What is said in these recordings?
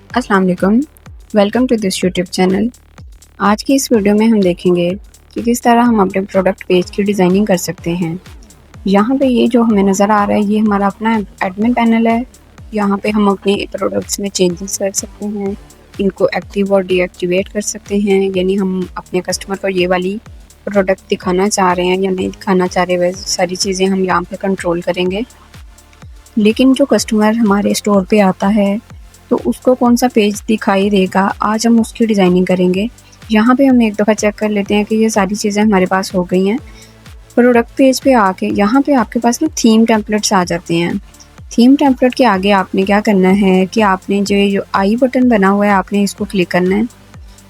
अस्सलाम वालेकुम, welcome to this YouTube channel. आज की इस वीडियो में हम देखेंगे कि किस तरह हम अपने प्रोडक्ट पेज की डिज़ाइनिंग कर सकते हैं। यहाँ पे ये जो हमें नज़र आ रहा है, ये हमारा अपना एडमिन पैनल है। यहाँ पे हम अपने प्रोडक्ट्स में चेंजेस कर सकते हैं, इनको एक्टिव और डीएक्टिवेट कर सकते हैं। यानी हम अपने कस्टमर को ये वाली प्रोडक्ट दिखाना चाह रहे हैं या नहीं दिखाना चाह रहे, वह सारी चीज़ें हम यहाँ पे कंट्रोल करेंगे। लेकिन जो कस्टमर हमारे स्टोर पे आता है तो उसको कौन सा पेज दिखाई देगा, आज हम उसकी डिज़ाइनिंग करेंगे। यहाँ पे हम एक दफ़ा चेक कर लेते हैं कि ये सारी चीज़ें हमारे पास हो गई हैं। प्रोडक्ट पेज पे आके यहाँ पे आपके पास ना थीम टेम्पलेट्स आ जाते हैं। थीम टेम्पलेट के आगे आपने क्या करना है कि आपने जो आई बटन बना हुआ है, आपने इसको क्लिक करना है।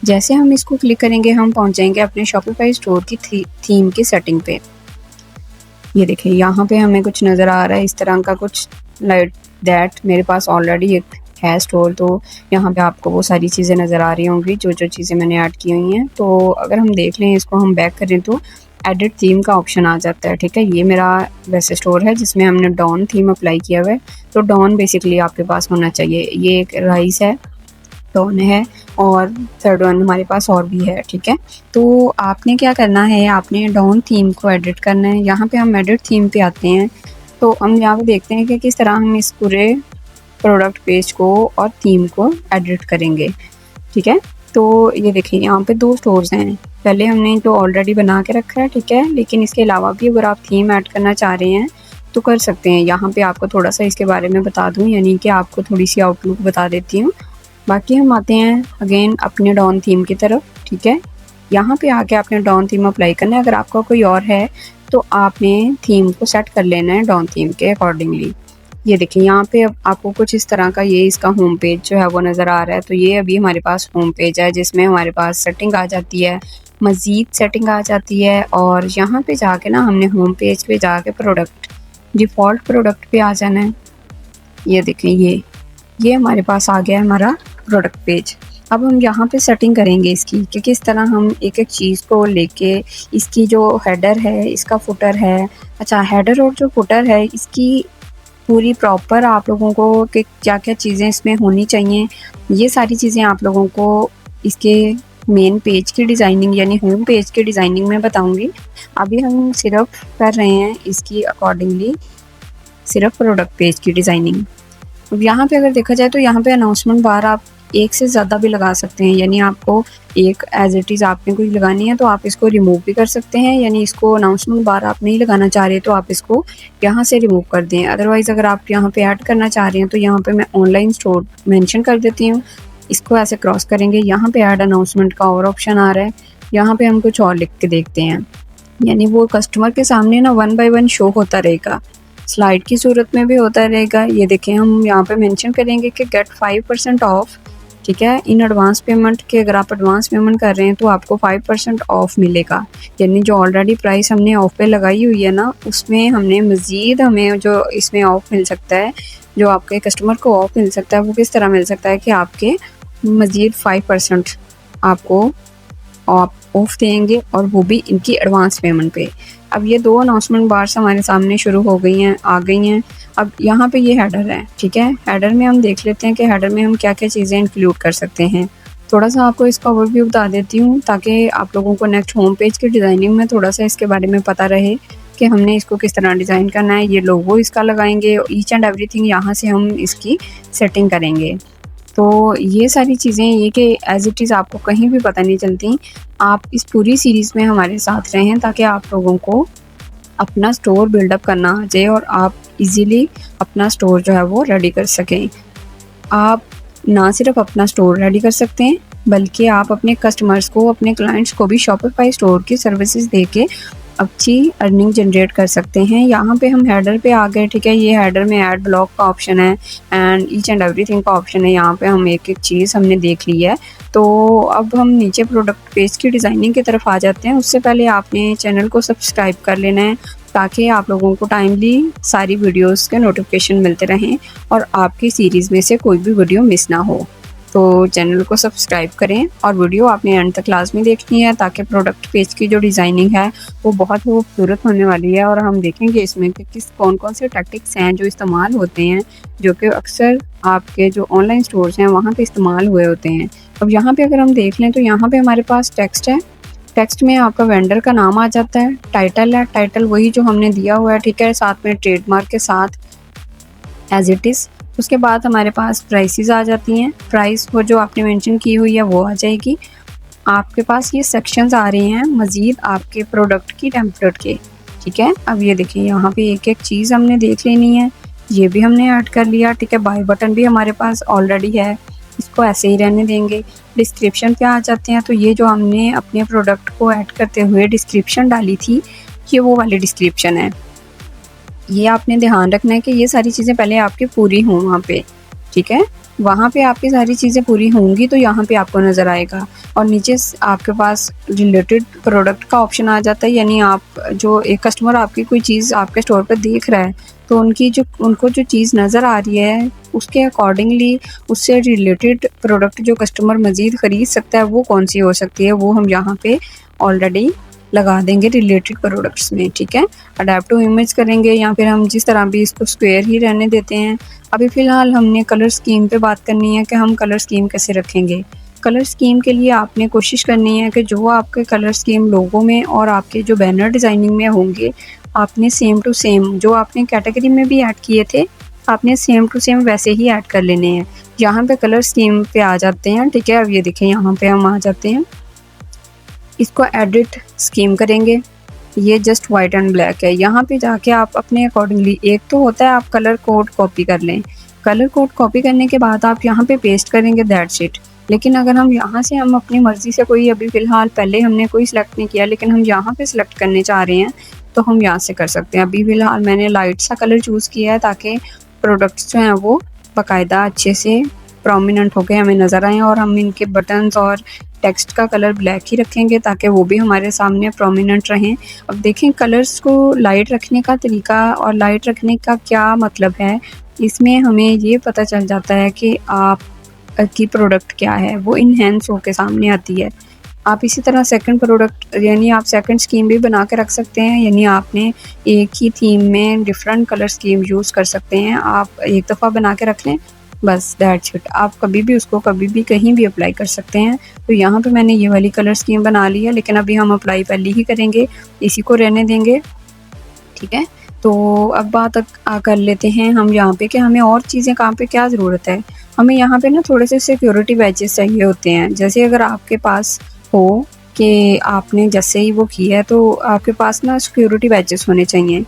जैसे हम इसको क्लिक करेंगे हम पहुँच जाएंगे अपने शॉपिफाई स्टोर की थीम की सेटिंग पे। ये देखिए यहाँ पे हमें कुछ नज़र आ रहा है इस तरह का कुछ लाइक दैट। मेरे पास ऑलरेडी एक है स्टोर, तो यहाँ पे आपको वो सारी चीज़ें नज़र आ रही होंगी जो चीज़ें मैंने ऐड की हुई हैं। तो अगर हम देख लें, इसको हम बैक करें तो एडिट थीम का ऑप्शन आ जाता है। ठीक है, ये मेरा वैसे स्टोर है जिसमें हमने डॉन थीम अप्लाई किया हुआ है। तो डॉन बेसिकली आपके पास होना चाहिए। ये एक राइस है, डॉन है, और थर्ड वन हमारे पास और भी है। ठीक है, तो आपने क्या करना है, आपने डॉन थीम को एडिट करना है। यहाँ पे हम एडिट थीम पे आते हैं तो हम यहाँ पे देखते हैं कि किस तरह हम इस पूरे प्रोडक्ट पेज को और थीम को एडिट करेंगे। ठीक है, तो ये देखिए यहाँ पे दो स्टोर्स हैं। पहले हमने तो ऑलरेडी बना के रखा है, ठीक है, लेकिन इसके अलावा भी अगर आप थीम ऐड करना चाह रहे हैं तो कर सकते हैं। यहाँ पे आपको थोड़ा सा इसके बारे में बता दूँ, यानी कि आपको थोड़ी सी आउटलुक बता देती हूँ। बाकी हम आते हैं अगेन अपने डॉन थीम की तरफ। ठीक है, यहाँ पे आके आपने डॉन थीम अप्लाई करना है। अगर आपका कोई और है तो आपने थीम को सेट कर लेना है डॉन थीम के अकॉर्डिंगली। ये देखिए यहाँ पे अब आपको कुछ इस तरह का ये इसका होम पेज जो है वो नज़र आ रहा है। तो ये अभी हमारे पास होम पेज है जिसमें हमारे पास सेटिंग आ जाती है, मज़ीद सेटिंग आ जाती है। और यहाँ पे जाके ना हमने होम पेज पे जाके प्रोडक्ट डिफ़ॉल्ट प्रोडक्ट पे आ जाना है। ये देखें ये हमारे पास आ गया है हमारा प्रोडक्ट पेज। अब हम यहाँ पे सेटिंग करेंगे इसकी कि किस तरह हम एक एक चीज़ को लेके, इसकी जो हेडर है, इसका फुटर है। अच्छा, हेडर और जो फुटर है इसकी पूरी प्रॉपर आप लोगों को कि क्या क्या चीज़ें इसमें होनी चाहिए, ये सारी चीज़ें आप लोगों को इसके मेन पेज की डिज़ाइनिंग यानी होम पेज की डिज़ाइनिंग में बताऊंगी। अभी हम सिर्फ कर रहे हैं इसकी अकॉर्डिंगली सिर्फ प्रोडक्ट पेज की डिज़ाइनिंग। अब यहाँ पे अगर देखा जाए तो यहाँ पे अनाउंसमेंट बार आप एक से ज़्यादा भी लगा सकते हैं। यानी आपको एक एज इट इज़ आपने कोई लगानी है तो आप इसको रिमूव भी कर सकते हैं। यानी इसको अनाउंसमेंट बार आप नहीं लगाना चाह रहे तो आप इसको यहाँ से रिमूव कर दें। अदरवाइज़ अगर आप यहाँ पे ऐड करना चाह रहे हैं तो यहाँ पे मैं ऑनलाइन स्टोर मेंशन कर देती हूँ। इसको ऐसे क्रॉस करेंगे, यहाँ पे ऐड अनाउंसमेंट का और ऑप्शन आ रहा है। यहाँ पे हम कुछ और लिख के देखते हैं, यानी वो कस्टमर के सामने ना 1 बाय 1 शो होता रहेगा, स्लाइड की सूरत में भी होता रहेगा। ये देखें हम यहाँ पे मेंशन करेंगे कि गेट 5% ऑफ। ठीक है, इन एडवांस पेमेंट के अगर आप एडवांस पेमेंट कर रहे हैं तो आपको 5% ऑफ मिलेगा। यानी जो ऑलरेडी प्राइस हमने ऑफ पे लगाई हुई है ना, उसमें हमने मज़ीद हमें जो इसमें ऑफ मिल सकता है, जो आपके कस्टमर को ऑफ मिल सकता है, वो किस तरह मिल सकता है कि आपके मज़ीद 5% आपको आप ऑफ देंगे, और वो भी इनकी एडवांस पेमेंट पे। अब ये दो अनाउंसमेंट बार्स हमारे सामने शुरू हो गई हैं, आ गई हैं। अब यहाँ पे ये हेडर है। ठीक है, हेडर में हम देख लेते हैं कि हेडर में हम क्या क्या चीज़ें इंक्लूड कर सकते हैं। थोड़ा सा आपको इसका ओवरव्यू बता देती हूँ ताकि आप लोगों को नेक्स्ट होम पेज की डिज़ाइनिंग में थोड़ा सा इसके बारे में पता रहे कि हमने इसको किस तरह डिज़ाइन करना है। ये लोगो इसका लगाएंगे, ईच एंड एवरीथिंग यहाँ से हम इसकी सेटिंग करेंगे। तो ये सारी चीज़ें ये कि एज़ इट इज़ आपको कहीं भी पता नहीं चलती। आप इस पूरी सीरीज़ में हमारे साथ रहें ताकि आप लोगों को अपना स्टोर बिल्डअप करना आ जाए और आप इजीली अपना स्टोर जो है वो रेडी कर सकें। आप ना सिर्फ अपना स्टोर रेडी कर सकते हैं बल्कि आप अपने कस्टमर्स को, अपने क्लाइंट्स को भी शॉपिफाई स्टोर की सर्विसेज दे के अच्छी अर्निंग जनरेट कर सकते हैं। यहाँ पे हम हेडर पे आ गए। ठीक है, ये हेडर में ऐड ब्लॉक का ऑप्शन है एंड ईच एंड एवरीथिंग का ऑप्शन है। यहाँ पे हम एक एक चीज़ हमने देख ली है। तो अब हम नीचे प्रोडक्ट पेज की डिज़ाइनिंग की तरफ आ जाते हैं। उससे पहले आपने चैनल को सब्सक्राइब कर लेना है ताकि आप लोगों को टाइमली सारी वीडियोस के नोटिफिकेशन मिलते रहें और आपकी सीरीज़ में से कोई भी वीडियो मिस ना हो। तो चैनल को सब्सक्राइब करें और वीडियो आपने एंड तक लाजमी देखनी है, ताकि प्रोडक्ट पेज की जो डिज़ाइनिंग है वो बहुत खूबसूरत होने वाली है। और हम देखेंगे इसमें कि कौन कौन से टैक्टिक्स हैं जो इस्तेमाल होते हैं, जो कि अक्सर आपके जो ऑनलाइन स्टोर्स हैं वहाँ पे इस्तेमाल हुए होते हैं। अब यहाँ पे अगर हम देख लें तो यहाँ पे हमारे पास टेक्स्ट है। टेक्स्ट में आपका वेंडर का नाम आ जाता है। टाइटल है, टाइटल वही जो हमने दिया हुआ है, ठीक है, साथ में ट्रेडमार्क के साथ एज इट इज़। उसके बाद हमारे पास प्राइसेस आ जाती हैं। प्राइस वो जो आपने मेंशन की हुई है वो आ जाएगी। आपके पास ये सेक्शंस आ रहे हैं मज़ीद आपके प्रोडक्ट की टेम्पलेट के, ठीक है। अब ये देखिए यहाँ पे एक एक चीज़ हमने देख लेनी है। ये भी हमने ऐड कर लिया, ठीक है। बाय बटन भी हमारे पास ऑलरेडी है, इसको ऐसे ही रहने देंगे। डिस्क्रिप्शन पे आ जाते हैं। तो ये जो हमने अपने प्रोडक्ट को ऐड करते हुए डिस्क्रिप्शन डाली थी, ये वो वाली डिस्क्रिप्शन है। ये आपने ध्यान रखना है कि ये सारी चीज़ें पहले आपकी पूरी हों वहाँ पे, ठीक है। वहाँ पे आपकी सारी चीज़ें पूरी होंगी तो यहाँ पे आपको नज़र आएगा। और नीचे आपके पास रिलेटेड प्रोडक्ट का ऑप्शन आ जाता है, यानी आप जो एक कस्टमर आपकी कोई चीज़ आपके स्टोर पर देख रहा है तो उनको जो चीज़ नज़र आ रही है उसके अकॉर्डिंगली उससे रिलेटेड प्रोडक्ट जो कस्टमर मज़ीद ख़रीद सकता है वो कौन सी हो सकती है, वो हम यहाँ पे ऑलरेडी लगा देंगे रिलेटेड प्रोडक्ट्स में, ठीक है। अडेप्ट टू इमेज करेंगे या फिर हम जिस तरह भी इसको स्क्वायर ही रहने देते हैं। अभी फ़िलहाल हमने कलर स्कीम पे बात करनी है कि हम कलर स्कीम कैसे रखेंगे। कलर स्कीम के लिए आपने कोशिश करनी है कि जो आपके कलर स्कीम लोगों में और आपके जो बैनर डिज़ाइनिंग में होंगे, आपने सेम टू सेम जो आपने कैटेगरी में भी ऐड किए थे, आपने सेम टू सेम वैसे ही ऐड कर लेने हैं। यहाँ पे कलर स्कीम पे आ जाते हैं, ठीक है। अब ये देखें यहाँ पे हम आ जाते हैं, इसको एडिट स्कीम करेंगे। ये जस्ट वाइट एंड ब्लैक है। यहाँ पे जाके आप अपने अकॉर्डिंगली, एक तो होता है आप कलर कोड कॉपी कर लें। कलर कोड कॉपी करने के बाद आप यहाँ पे पेस्ट करेंगे, दैट्स इट। लेकिन अगर हम यहाँ से हम अपनी मर्ज़ी से कोई, अभी फ़िलहाल पहले हमने कोई सिलेक्ट नहीं किया लेकिन हम यहाँ पे सिलेक्ट करने चाह रहे हैं तो हम यहाँ से कर सकते हैं। अभी फ़िलहाल मैंने लाइट सा कलर चूज़ किया है ताकि प्रोडक्ट्स जो हैं वो बाकायदा अच्छे से प्रोमिनेंट होकर हमें नज़र आएँ। और हम इनके बटन्स और टेक्स्ट का कलर ब्लैक ही रखेंगे ताकि वो भी हमारे सामने प्रोमिनेंट रहें। अब देखें कलर्स को लाइट रखने का तरीका और लाइट रखने का क्या मतलब है, इसमें हमें ये पता चल जाता है कि आप की प्रोडक्ट क्या है, वो इनहेंस होकर सामने आती है। आप इसी तरह सेकंड प्रोडक्ट यानी आप सेकंड स्कीम भी बना के रख सकते हैं, यानी आपने एक ही थीम में डिफरेंट कलर स्कीम यूज़ कर सकते हैं। आप एक दफ़ा बना के रख लें, बस दैट्स इट। आप कभी भी उसको कभी भी कहीं भी अप्लाई कर सकते हैं। तो यहाँ पे मैंने ये वाली कलर स्कीम बना ली है, लेकिन अभी हम अप्लाई पहले ही करेंगे, इसी को रहने देंगे, ठीक है। तो अब बात कर लेते हैं हम यहाँ पे कि हमें और चीज़ें कहाँ पे क्या ज़रूरत है। हमें यहाँ पे ना थोड़े से सिक्योरिटी बैजेस चाहिए होते हैं। जैसे अगर आपके पास हो कि आपने जैसे ही वो किया है तो आपके पास ना सिक्योरिटी बैजेस होने चाहिए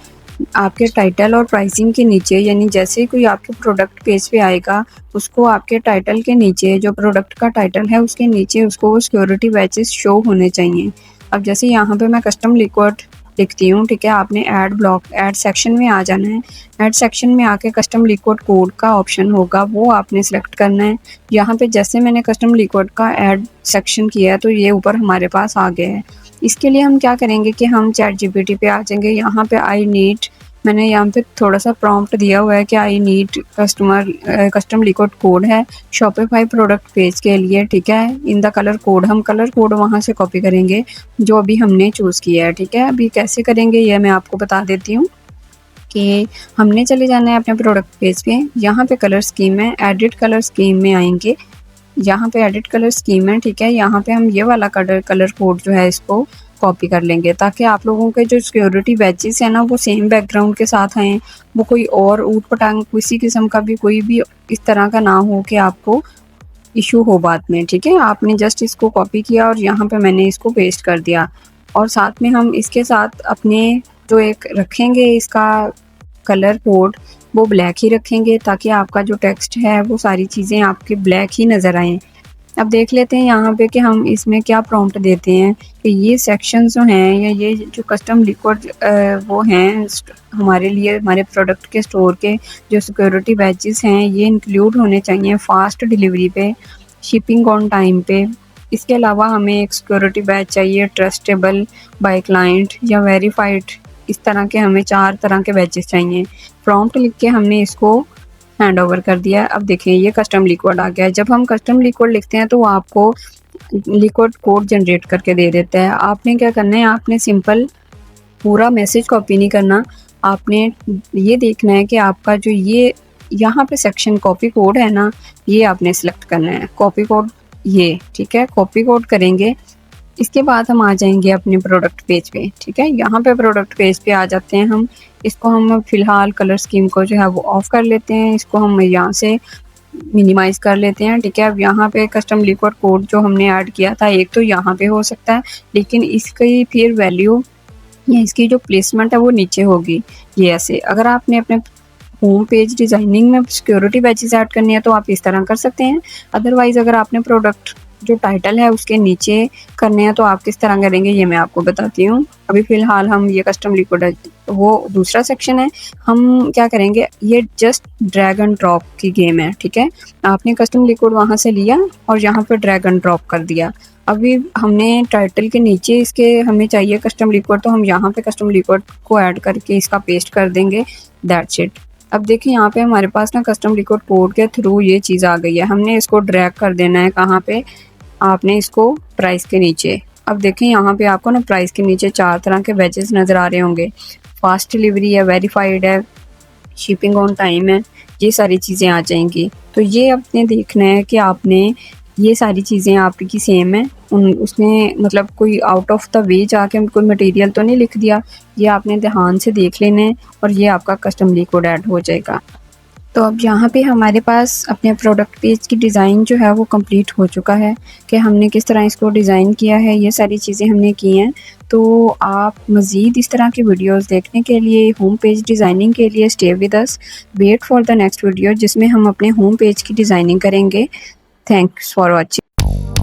आपके टाइटल और प्राइसिंग के नीचे। यानी जैसे ही कोई आपके प्रोडक्ट पेज पे आएगा, उसको आपके टाइटल के नीचे, जो प्रोडक्ट का टाइटल है उसके नीचे उसको वो सिक्योरिटी बैजेस शो होने चाहिए। अब जैसे यहाँ पे मैं कस्टम लिक्विड लिखती हूँ, ठीक है। आपने ऐड सेक्शन में आ जाना है। ऐड सेक्शन में आके कस्टम लिक्विड कोड का ऑप्शन होगा, वो आपने सेलेक्ट करना है। यहाँ पे जैसे मैंने कस्टम लिक्विड का ऐड सेक्शन किया है तो ये ऊपर हमारे पास आ गया है। इसके लिए हम क्या करेंगे कि हम ChatGPT पे आ जाएंगे। यहाँ पे मैंने यहाँ पे थोड़ा सा प्रॉम्प्ट दिया हुआ है कि I need custom liquid code है शॉपिफाई प्रोडक्ट पेज के लिए, ठीक है। इन द कलर कोड, हम कलर कोड वहाँ से कॉपी करेंगे जो अभी हमने चूज़ किया है, ठीक है। अभी कैसे करेंगे ये मैं आपको बता देती हूँ कि हमने चले जाना है अपने प्रोडक्ट पेज पे। यहाँ पे कलर स्कीम है, एडिट कलर स्कीम में आएंगे। यहाँ पे एडिट कलर स्कीम है, ठीक है। यहाँ पे हम ये वाला कलर कोड जो है इसको कॉपी कर लेंगे ताकि आप लोगों के जो सिक्योरिटी बैजेस हैं ना वो सेम बैकग्राउंड के साथ आएँ। वो कोई और ऊट पटांग किसी किस्म का भी कोई भी इस तरह का ना हो कि आपको इशू हो बाद में, ठीक है। आपने जस्ट इसको कॉपी किया और यहाँ पे मैंने इसको पेस्ट कर दिया। और साथ में हम इसके साथ अपने जो एक रखेंगे इसका कलर कोड, वो ब्लैक ही रखेंगे ताकि आपका जो टेक्स्ट है वो सारी चीज़ें आपके ब्लैक ही नज़र आएँ। अब देख लेते हैं यहाँ पे कि हम इसमें क्या प्रॉम्प्ट देते हैं कि ये सेक्शन जो हैं या ये जो कस्टम लिक्विड वो हैं हमारे लिए, हमारे प्रोडक्ट के स्टोर के जो सिक्योरिटी बैजेस हैं ये इंक्लूड होने चाहिए फास्ट डिलीवरी पे, शिपिंग ऑन टाइम पे। इसके अलावा हमें एक सिक्योरिटी बैज चाहिए ट्रस्टेबल बाय क्लाइंट या वेरीफाइड। इस तरह के हमें 4 तरह के बैजेस चाहिए। प्रॉम्प्ट लिख के हमने इसको हैंड ओवर कर दिया है। अब देखिए ये कस्टम लिक्विड आ गया है। जब हम कस्टम लिक्विड लिखते हैं तो वो आपको लिक्विड कोड जनरेट करके दे देता है। आपने क्या करना है, आपने सिंपल पूरा मैसेज कॉपी नहीं करना, आपने ये देखना है कि आपका जो ये यहाँ पे सेक्शन कॉपी कोड है ना, ये आपने सिलेक्ट करना है कॉपी कोड, ये ठीक है। कॉपी कोड करेंगे, इसके बाद हम आ जाएंगे अपने प्रोडक्ट पेज पे, ठीक है। यहाँ पे प्रोडक्ट पेज पे आ जाते हैं हम। इसको हम फिलहाल कलर स्कीम को जो है वो ऑफ कर लेते हैं, इसको हम यहाँ से मिनिमाइज कर लेते हैं, ठीक है। अब यहाँ पे कस्टम लिक्विड कोड जो हमने ऐड किया था, एक तो यहाँ पे हो सकता है, लेकिन इसकी फिर वैल्यू या इसकी जो प्लेसमेंट है वो नीचे होगी, ये ऐसे। अगर आपने अपने होम पेज डिज़ाइनिंग में सिक्योरिटी बैचेस ऐड करनी है तो आप इस तरह कर सकते हैं। अदरवाइज़ अगर आपने प्रोडक्ट जो टाइटल है उसके नीचे करने हैं तो आप किस तरह करेंगे ये मैं आपको बताती हूँ। अभी फ़िलहाल हम ये कस्टम लिक्विड वो दूसरा सेक्शन है, हम क्या करेंगे, ये जस्ट ड्रैग एंड ड्रॉप की गेम है, ठीक है। आपने कस्टम लिक्विड वहाँ से लिया और यहाँ पर ड्रैग एंड ड्रॉप कर दिया। अभी हमने टाइटल के नीचे इसके हमें चाहिए कस्टम लिक्विड, तो हम यहाँ पे कस्टम लिक्विड को ऐड करके इसका पेस्ट कर देंगे, दैट्स इट। अब देखिए यहाँ पे हमारे पास ना कस्टम लिक्विड कोड के थ्रू ये चीज़ आ गई है। हमने इसको ड्रैग कर देना है कहाँ पे, आपने इसको प्राइस के नीचे। अब देखिए यहाँ पे आपको ना प्राइस के नीचे 4 तरह के बैचेस नज़र आ रहे होंगे। फास्ट डिलीवरी है, वेरीफाइड है, शिपिंग ऑन टाइम है, ये सारी चीज़ें आ जाएंगी। तो ये आपने देखना है कि आपने ये सारी चीज़ें आपकी सेम है, उसने मतलब कोई आउट ऑफ द वे जाके कोई मटेरियल तो नहीं लिख दिया, ये आपने ध्यान से देख लेना है और ये आपका कस्टम लिक्विड ऐड हो जाएगा। तो अब यहाँ पे हमारे पास अपने प्रोडक्ट पेज की डिज़ाइन जो है वो कंप्लीट हो चुका है कि हमने किस तरह इसको डिज़ाइन किया है, ये सारी चीज़ें हमने की हैं। तो आप मज़ीद इस तरह की वीडियोस देखने के लिए, होम पेज डिज़ाइनिंग के लिए stay with us, wait for the next video जिसमें हम अपने होम पेज की डिज़ाइनिंग करेंगे। Thanks for watching.